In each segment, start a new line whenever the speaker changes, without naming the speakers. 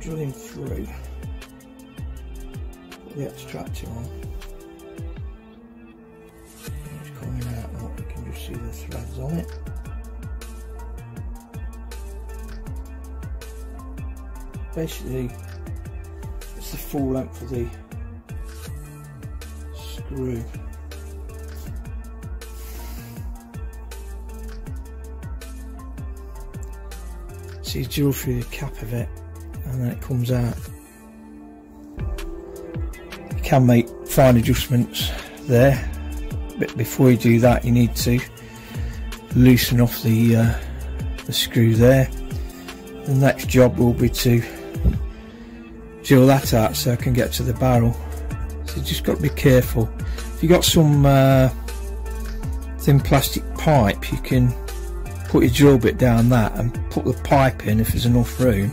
Drilling through, put the extractor on, it's coming out now, you can just see the threads on it. Basically it's the full length of the screw. So you drill through the cap of it and then it comes out. You can make fine adjustments there, but before you do that you need to loosen off the screw there. The next job will be to drill that out so I can get to the barrel. So you just got to be careful. If you've got some thin plastic pipe, you can put your drill bit down that and put the pipe in if there's enough room,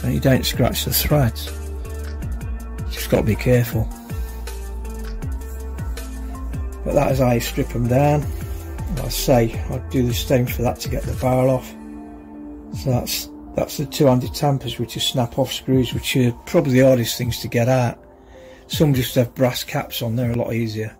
and you don't scratch the threads. Just got to be careful. But that is how you strip them down. Like I say, I'd do the same for that to get the barrel off. So that's the two-handed tampers, which are snap-off screws, which are probably the hardest things to get out. Some just have brass caps on, they're a lot easier.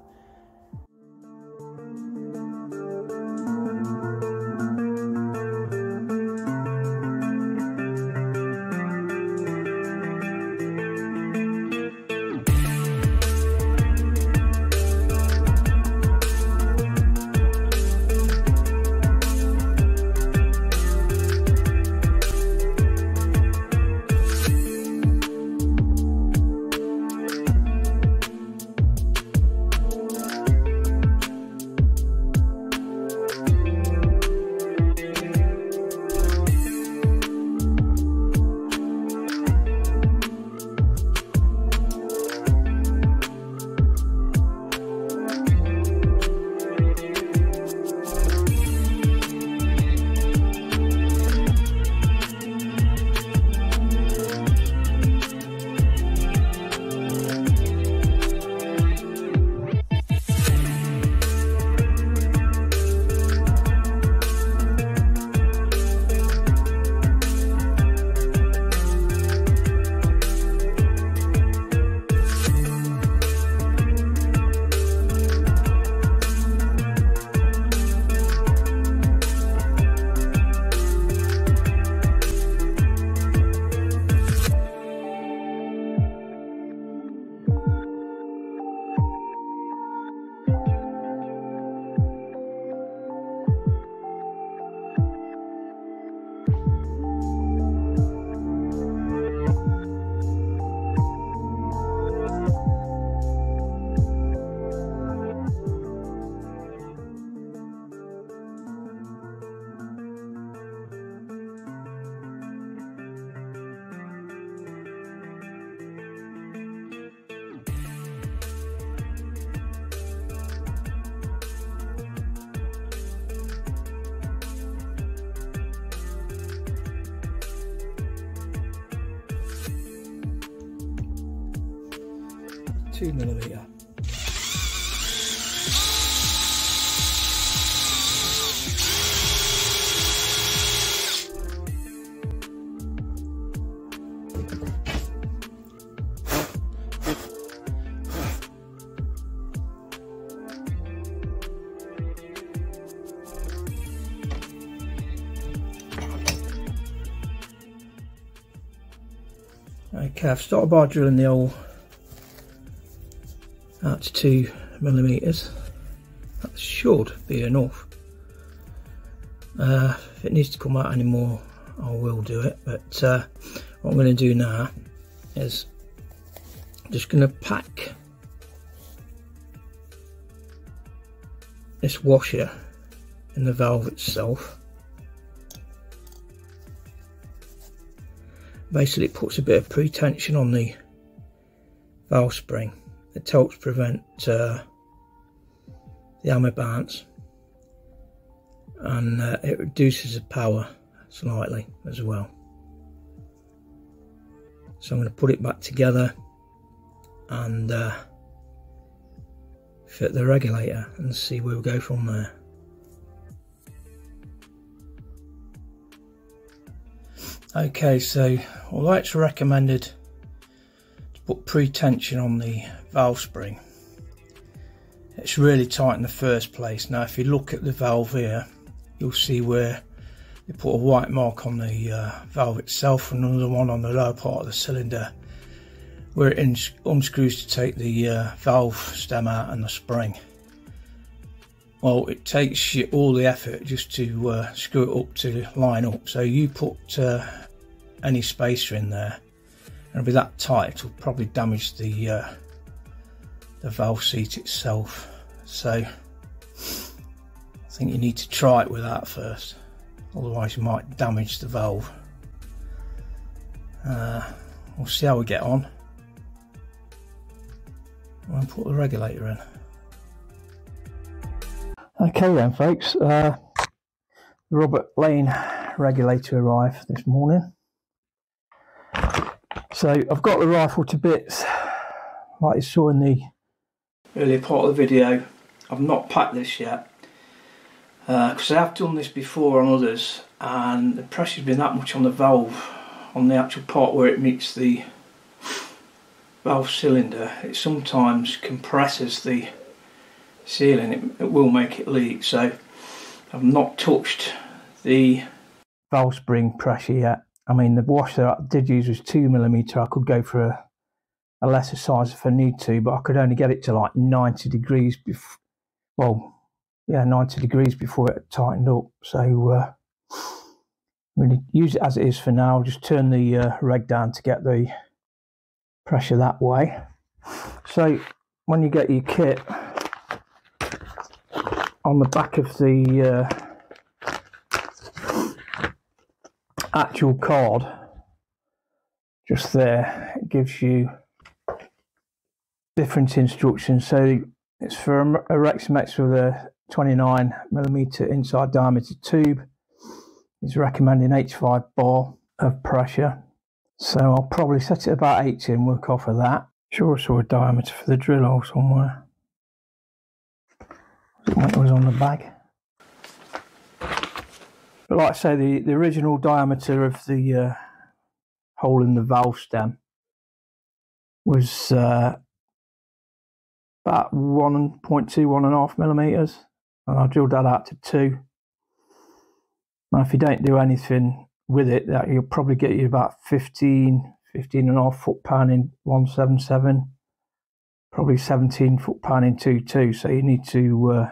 2mm. Okay, I've started by drilling the hole out to 2mm. That should be enough. If it needs to come out any more, I will do it. But what I'm going to do now is I'm just going to pack this washer in the valve itself. Basically, it puts a bit of pre-tension on the valve spring. It helps prevent the hammer bounce, and it reduces the power slightly as well. So I'm going to put it back together and fit the regulator and see where we go from there. Okay, so although it's recommended to put pre-tension on the valve spring, it's really tight in the first place. Now if you look at the valve here, you'll see where they put a white mark on the valve itself and another one on the lower part of the cylinder where it unscrews to take the valve stem out and the spring. Well, it takes you all the effort just to screw it up to line up, so you put any spacer in there and it'll be that tight it'll probably damage the valve seat itself. So I think you need to try it with that first, otherwise you might damage the valve. We'll see how we get on. I'll put the regulator in. Okay then folks, the Robert Lane Regulator arrived this morning. So I've got the rifle to bits like you saw in the earlier part of the video. I've not packed this yet because I have done this before on others and the pressure's been that much on the valve, on the actual part where it meets the valve cylinder. It sometimes compresses the sealing, it will make it leak. So I've not touched the valve spring pressure yet. I mean, the washer I did use was 2mm. I could go for a lesser size if I need to, but I could only get it to like 90 degrees before, well, yeah, 90 degrees before it tightened up. So I'm going to use it as it is for now. Just turn the reg down to get the pressure that way. So when you get your kit, on the back of the actual card, just there, it gives you different instructions. So it's for a Reximex with a 29mm inside diameter tube. It's recommending 85 bar of pressure. So I'll probably set it about 80 and work off of that. Sure, I saw a diameter for the drill hole somewhere. It was on the bag. But like I say, the original diameter of the hole in the valve stem was about 1.2, 1.5mm, and I drilled that out to 2. Now if you don't do anything with it, that you'll probably get you about 15.5 foot-pound in 177, probably 17 foot-pound in 2.2. So you need to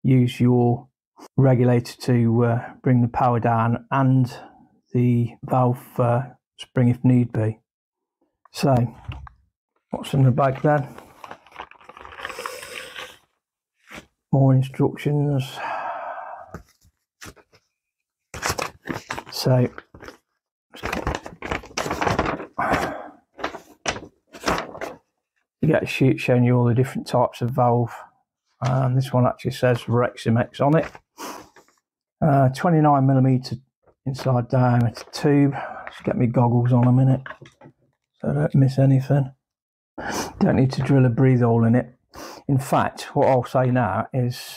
use your regulator to bring the power down and the valve spring if need be. So what's in the bag then? More instructions. So you get a sheet showing you all the different types of valve, and this one actually says Reximex on it. 29mm inside diameter tube. Just get me goggles on a minute so I don't miss anything. Don't need to drill a breathe hole in it. In fact, what I'll say now is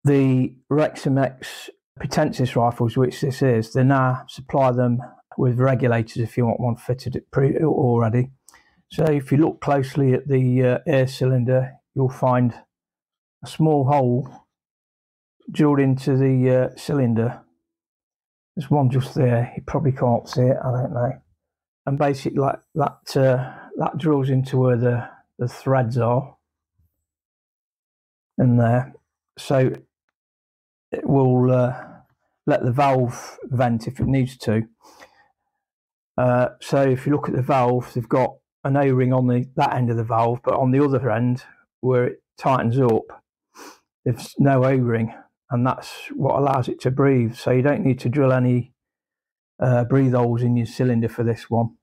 the Reximex Pretensis rifles, which this is, they now supply them with regulators if you want one fitted already. So if you look closely at the air cylinder, you'll find a small hole drilled into the cylinder. There's one just there. You probably can't see it, I don't know. And basically, like that drills into where the threads are in there. So it will let the valve vent if it needs to. So if you look at the valve, they've got an O-ring on that end of the valve, but on the other end, where it tightens up, there's no O-ring, and that's what allows it to breathe. So you don't need to drill any breathe holes in your cylinder for this one.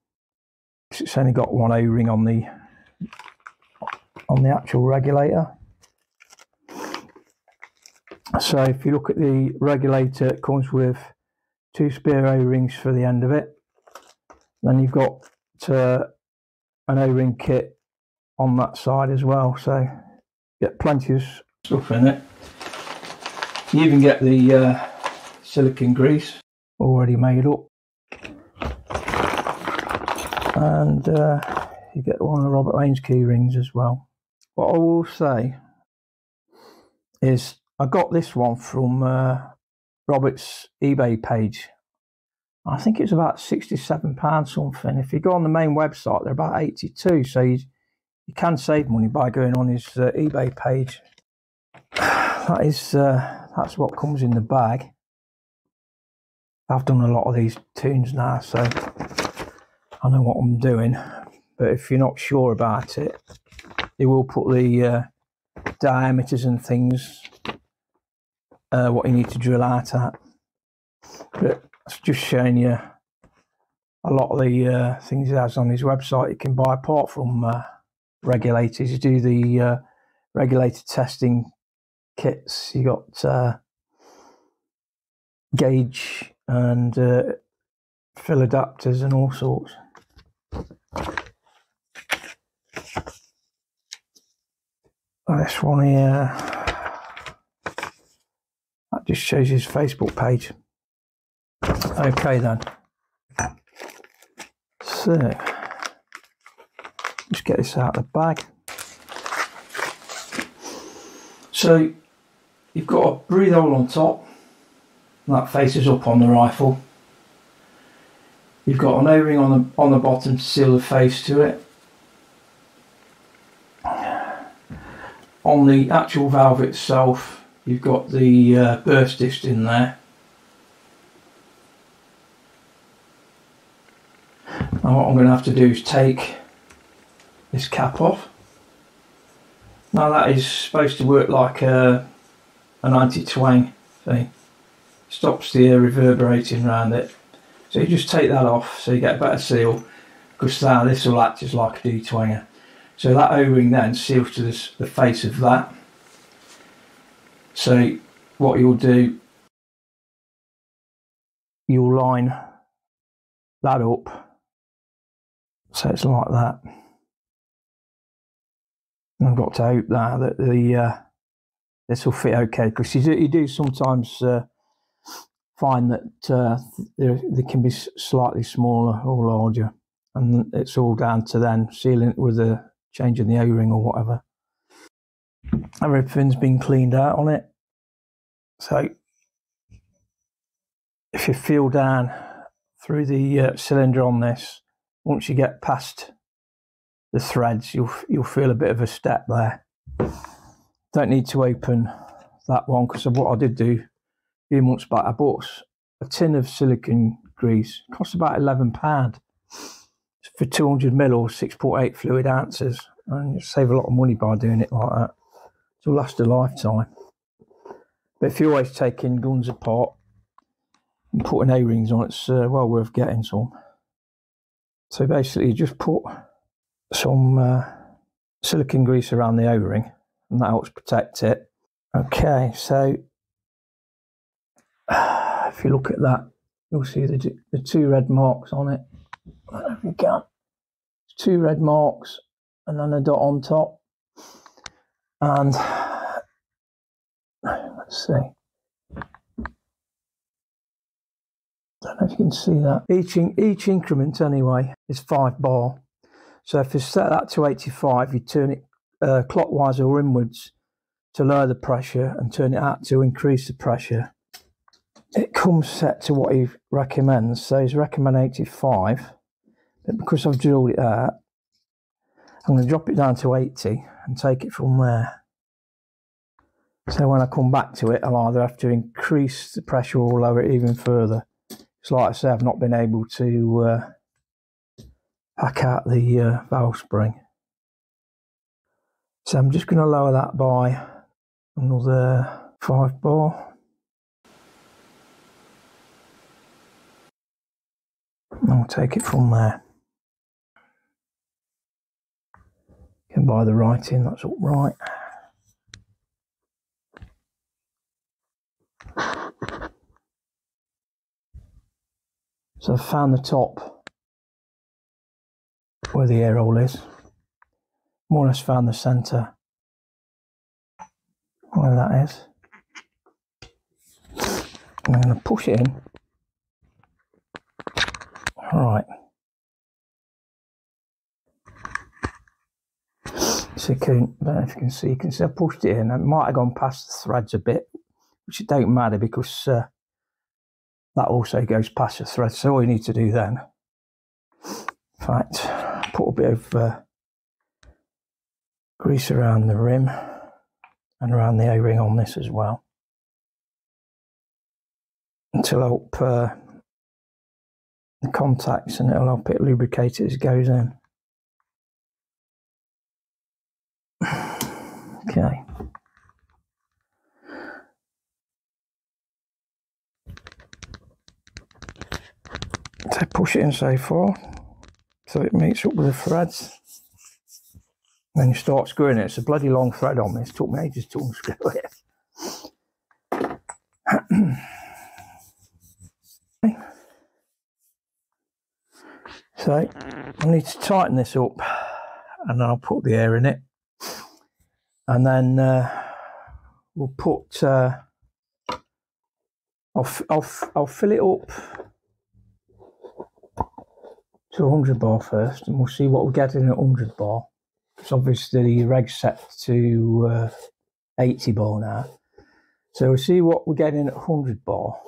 It's only got one O-ring on the actual regulator. So if you look at the regulator, it comes with 2 spare O-rings for the end of it. Then you've got an O-ring kit on that side as well, so you get plenty of stuff in it. You even get the silicone grease already made up, and you get one of Robert Lane's key rings as well. What I will say is I got this one from Robert's eBay page. I think it's about £67 something. If you go on the main website, they're about 82. So you can save money by going on his eBay page. That's what comes in the bag. I've done a lot of these tunes now, so I know what I'm doing. But if you're not sure about it, they will put the diameters and things, what you need to drill out at. But it's just showing you a lot of the things he has on his website you can buy apart from regulators. You do the regulator testing kits. You got gauge and fill adapters and all sorts. This one here, that just shows his Facebook page. Okay then, so just get this out of the bag. So you've got a breathe hole on top, and that faces up on the rifle. You've got an O-ring on the bottom to seal the face to it. On the actual valve itself, you've got the burst disc in there. And what I'm going to have to do is take this cap off. Now that is supposed to work like an anti-twang thing. Stops the air reverberating around it. So you just take that off so you get a better seal, because now this will act as like a detwanger. So that O-ring then seals to the face of that. So what you'll do, you'll line that up so it's like that. And I've got to hope now that this will fit okay, because you do sometimes find that they can be slightly smaller or larger, and it's all down to then sealing it with a changing the O-ring or whatever. Everything's been cleaned out on it. So if you feel down through the cylinder on this, once you get past the threads, you'll feel a bit of a step there. Don't need to open that one, because of what I did do a few months back. I bought a tin of silicone grease. It cost about £11 for 200ml or 6.8 fluid ounces, and you save a lot of money by doing it like that. It'll last a lifetime. But if you're always taking guns apart and putting O-rings on, it's well worth getting some. So basically you just put some silicone grease around the O-ring, and that helps protect it. Okay, so if you look at that, you'll see the 2 red marks on it. If you can, 2 red marks, and then a dot on top. And let's see, don't know if you can see that. Each increment anyway is 5 bar. So if you set that to 85, you turn it clockwise or inwards to lower the pressure and turn it out to increase the pressure. It comes set to what he recommends. So he's recommended 85, but because I've drilled it out, I'm going to drop it down to 80 and take it from there. So when I come back to it, I'll either have to increase the pressure or lower it even further. It's like I say, I've not been able to hack out the valve spring. So I'm just going to lower that by another 5 bar. And I'll take it from there. You can buy the writing, that's all right. So I've found the top where the air hole is. More or less found the centre where that is. And I'm going to push it in. Right. So I don't know if you can see I pushed it in. It might have gone past the threads a bit, which it don't matter because that also goes past the thread. So all you need to do then, in fact, put a bit of grease around the rim and around the O-ring on this as well, until I help the contacts, and it'll help it lubricate it as it goes in. Okay. So push it in so far so it meets up with the threads. Then you start screwing it. It's a bloody long thread on this. It took me ages to unscrew it. So I need to tighten this up, and I'll put the air in it, and then we'll put I'll fill it up to 100 bar first, and we'll see what we get in at 100 bar. It's obviously the reg's set to 80 bar now, so we'll see what we get in at 100 bar.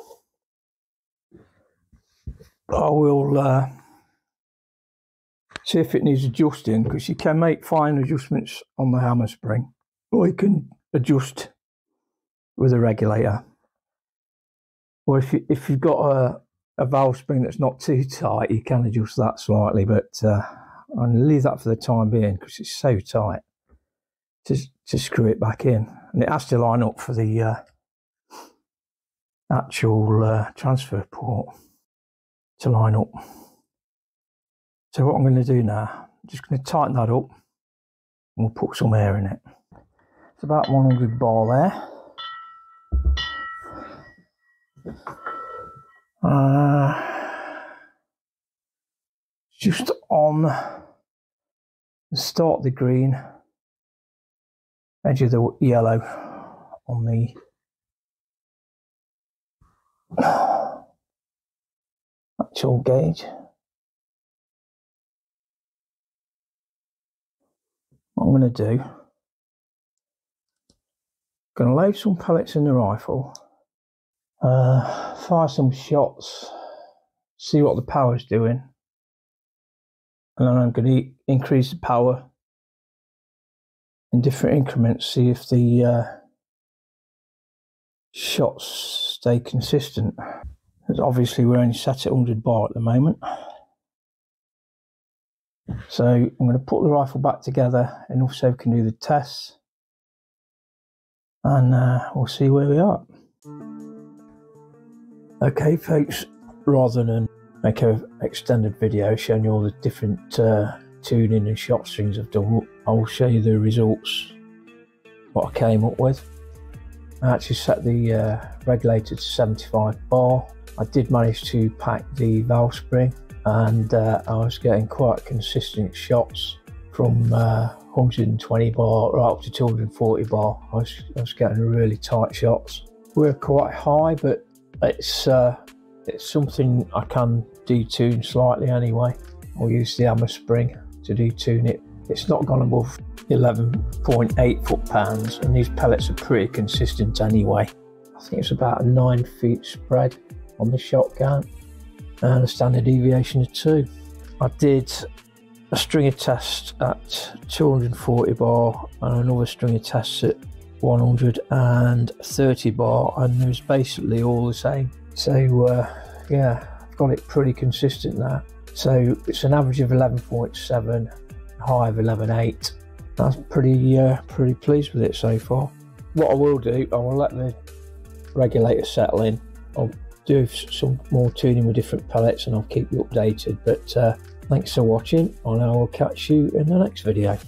I will see if it needs adjusting, because you can make fine adjustments on the hammer spring, or you can adjust with a regulator, or if you've got a valve spring that's not too tight, you can adjust that slightly, but I'm going to leave that for the time being because it's so tight to screw it back in, and it has to line up for the actual transfer port to line up. So what I'm going to do now, I'm just going to tighten that up, and we'll put some air in it. It's about 100 bar there. Just on the start of the green, edge of the yellow on the actual gauge. What I'm going to do, I'm going to load some pellets in the rifle, fire some shots, see what the power's doing, and then I'm going to increase the power in different increments, see if the shots stay consistent. Because obviously we're only set at 100 bar at the moment. So I'm going to put the rifle back together enough so we can do the tests, and we'll see where we are. Okay folks, rather than make an extended video showing you all the different tuning and shot strings I've done, I'll show you the results, what I came up with. I actually set the regulator to 75 bar. I did manage to pack the valve spring, and I was getting quite consistent shots from 120 bar right up to 240 bar. I was getting really tight shots. We're quite high, but it's something I can detune slightly anyway. I'll use the hammer spring to detune it. It's not gone above 11.8 foot-pounds, and these pellets are pretty consistent anyway. I think it's about a 9 feet spread on the shot count and a standard deviation of 2. I did a stringer test at 240 bar and another stringer test at 130 bar, and it was basically all the same. So yeah, I've got it pretty consistent now. So it's an average of 11.7, high of 11.8. That's pretty pleased with it so far. What I will do, I will let the regulator settle in. I'll do some more tuning with different pellets and I'll keep you updated. But thanks for watching, and I will catch you in the next video.